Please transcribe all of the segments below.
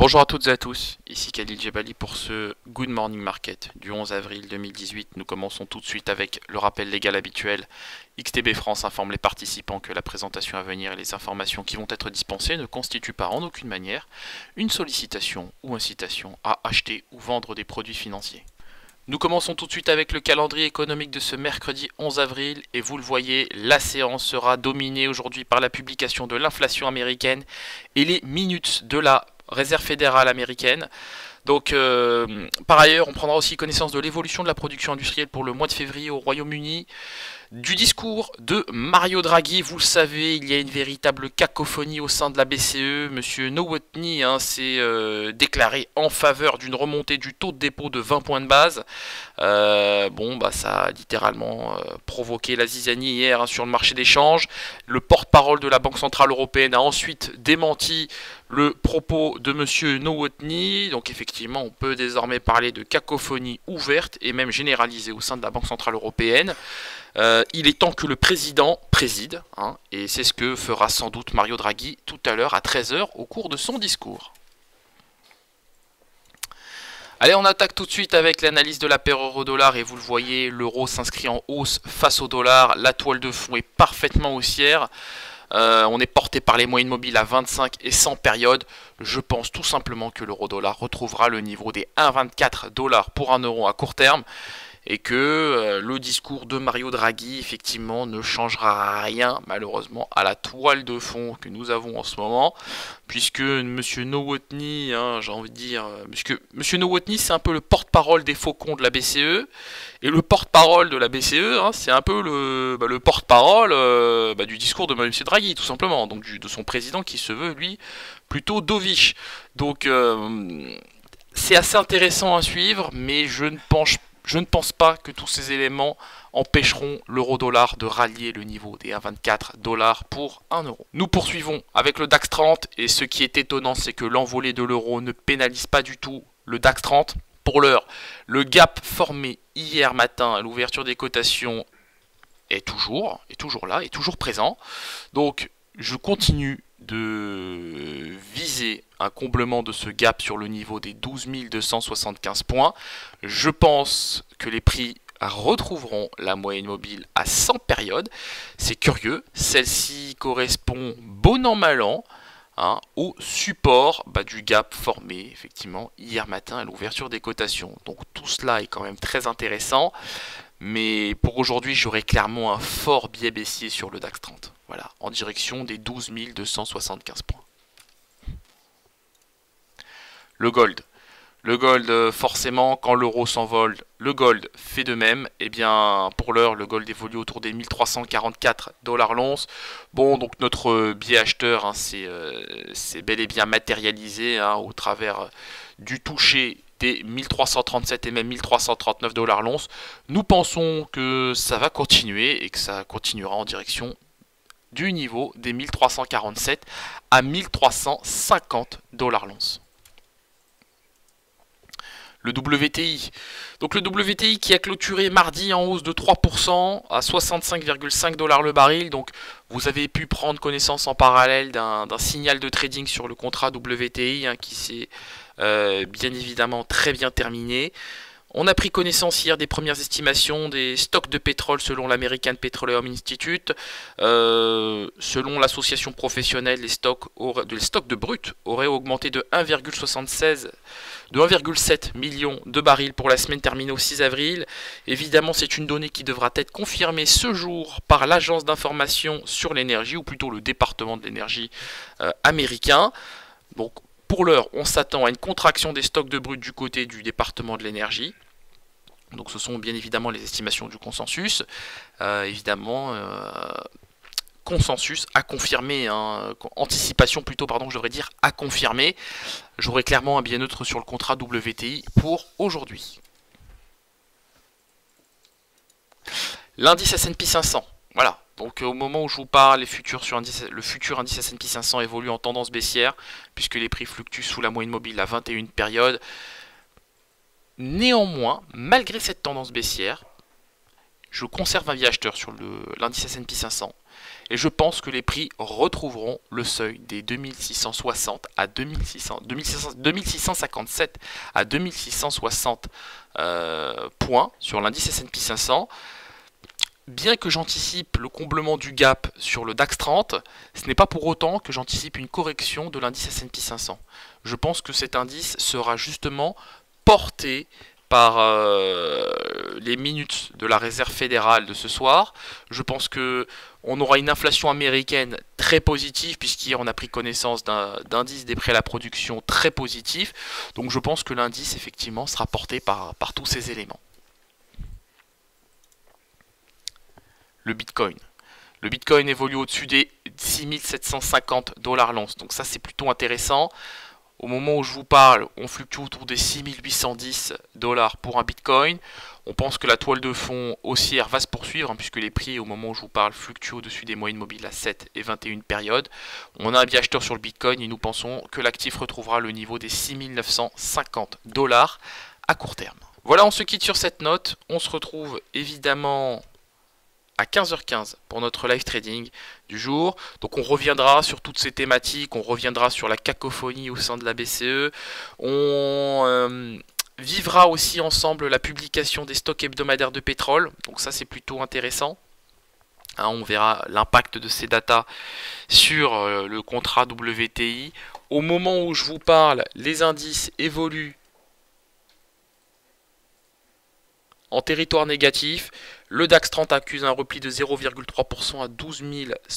Bonjour à toutes et à tous, ici Khalil Jebali pour ce Good Morning Market du 11 avril 2018. Nous commençons tout de suite avec le rappel légal habituel. XTB France informe les participants que la présentation à venir et les informations qui vont être dispensées ne constituent pas en aucune manière une sollicitation ou incitation à acheter ou vendre des produits financiers. Nous commençons tout de suite avec le calendrier économique de ce mercredi 11 avril et vous le voyez, la séance sera dominée aujourd'hui par la publication de l'inflation américaine et les minutes de la Réserve fédérale américaine. Donc, par ailleurs, on prendra aussi connaissance de l'évolution de la production industrielle pour le mois de février au Royaume-Uni, du discours de Mario Draghi. Vous le savez, il y a une véritable cacophonie au sein de la BCE. Monsieur Nowotny s'est déclaré en faveur d'une remontée du taux de dépôt de 20 points de base. Ça a littéralement provoqué la zizanie hier sur le marché des changes. Le porte-parole de la Banque Centrale Européenne a ensuite démenti le propos de Monsieur Nowotny. Donc effectivement, on peut désormais parler de cacophonie ouverte et même généralisée au sein de la Banque Centrale Européenne. Il est temps que le président préside, et c'est ce que fera sans doute Mario Draghi tout à l'heure à 13 h au cours de son discours. Allez, on attaque tout de suite avec l'analyse de la paire euro-dollar et vous le voyez, l'euro s'inscrit en hausse face au dollar. La toile de fond est parfaitement haussière. On est porté par les moyennes mobiles à 25 et 100 périodes. Je pense tout simplement que l'euro-dollar retrouvera le niveau des 1,24 $ pour 1 euro à court terme. Et que le discours de Mario Draghi, effectivement, ne changera rien, malheureusement, à la toile de fond que nous avons en ce moment. Puisque M. Nowotny, j'ai envie de dire, puisque M. Nowotny, c'est un peu le porte-parole des faucons de la BCE. Et le porte-parole de la BCE, c'est un peu le porte-parole du discours de M. Draghi, tout simplement. Donc de son président qui se veut, lui, plutôt dovish. Donc c'est assez intéressant à suivre, mais je ne pense pas que tous ces éléments empêcheront l'euro-dollar de rallier le niveau des 1,24 $ pour 1 euro. Nous poursuivons avec le DAX 30 et ce qui est étonnant, c'est que l'envolée de l'euro ne pénalise pas du tout le DAX 30. Pour l'heure, le gap formé hier matin à l'ouverture des cotations est toujours là, est toujours présent. Donc je continue de viser un comblement de ce gap sur le niveau des 12 275 points. Je pense que les prix retrouveront la moyenne mobile à 100 périodes. C'est curieux, celle-ci correspond bon an mal an au support du gap formé effectivement hier matin à l'ouverture des cotations. Donc tout cela est quand même très intéressant. Mais pour aujourd'hui, j'aurai clairement un fort biais baissier sur le DAX 30. Voilà, en direction des 12 275 points. Le gold. Le gold, forcément, quand l'euro s'envole, le gold fait de même. Et bien, pour l'heure, le gold évolue autour des 1344 $ l'once. Bon, donc notre biais acheteur, c'est bel et bien matérialisé au travers du toucher des 1337 et même 1339 $ l'once. Nous pensons que ça va continuer et que ça continuera en direction du niveau des 1347 à 1350 $ l'once. Le WTI. Donc le WTI qui a clôturé mardi en hausse de 3% à 65,5 $ le baril. Donc vous avez pu prendre connaissance en parallèle d'un signal de trading sur le contrat WTI qui s'est bien évidemment très bien terminé. On a pris connaissance hier des premières estimations des stocks de pétrole selon l'American Petroleum Institute. Selon l'association professionnelle, les stocks de brut auraient augmenté de 1,7 million de barils pour la semaine terminée au 6 avril. Évidemment, c'est une donnée qui devra être confirmée ce jour par l'agence d'information sur l'énergie, ou plutôt le département de l'énergie américain. Donc, pour l'heure, on s'attend à une contraction des stocks de brut du côté du département de l'énergie. Donc ce sont bien évidemment les estimations du consensus. Consensus à confirmer, anticipation plutôt, pardon, je devrais dire à confirmer. J'aurai clairement un biais neutre sur le contrat WTI pour aujourd'hui. L'indice S&P 500, voilà. Donc au moment où je vous parle, le futur indice S&P 500 évolue en tendance baissière, puisque les prix fluctuent sous la moyenne mobile à 21 périodes. Néanmoins, malgré cette tendance baissière, je conserve un avis acheteur sur l'indice S&P 500 et je pense que les prix retrouveront le seuil des 2660 à 2657 à 2660 points sur l'indice S&P 500. Bien que j'anticipe le comblement du gap sur le DAX 30, ce n'est pas pour autant que j'anticipe une correction de l'indice S&P 500. Je pense que cet indice sera justement porté par les minutes de la réserve fédérale de ce soir. Je pense que on aura une inflation américaine très positive, puisqu'hier on a pris connaissance d'indices des prix à la production très positifs. Donc je pense que l'indice effectivement sera porté par tous ces éléments. Le Bitcoin. Le Bitcoin évolue au-dessus des 6750 $ l'once. Donc ça c'est plutôt intéressant. Au moment où je vous parle, on fluctue autour des 6810 $ pour un Bitcoin. On pense que la toile de fond haussière va se poursuivre, puisque les prix au moment où je vous parle fluctuent au-dessus des moyennes mobiles à 7 et 21 périodes. On a un avis acheteur sur le Bitcoin et nous pensons que l'actif retrouvera le niveau des 6950 $ à court terme. Voilà, on se quitte sur cette note. On se retrouve évidemment à 15h15 pour notre live trading du jour. Donc on reviendra sur toutes ces thématiques, on reviendra sur la cacophonie au sein de la BCE, on vivra aussi ensemble la publication des stocks hebdomadaires de pétrole, donc ça c'est plutôt intéressant. On verra l'impact de ces datas sur le contrat WTI. Au moment où je vous parle, les indices évoluent en territoire négatif. Le DAX 30 accuse un repli de 0,3% à 12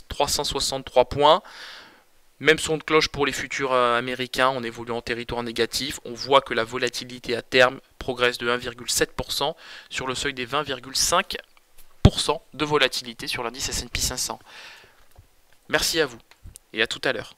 363 points. Même son de cloche pour les futurs américains, on évolue en territoire négatif. On voit que la volatilité à terme progresse de 1,7% sur le seuil des 20,5% de volatilité sur l'indice S&P 500. Merci à vous et à tout à l'heure.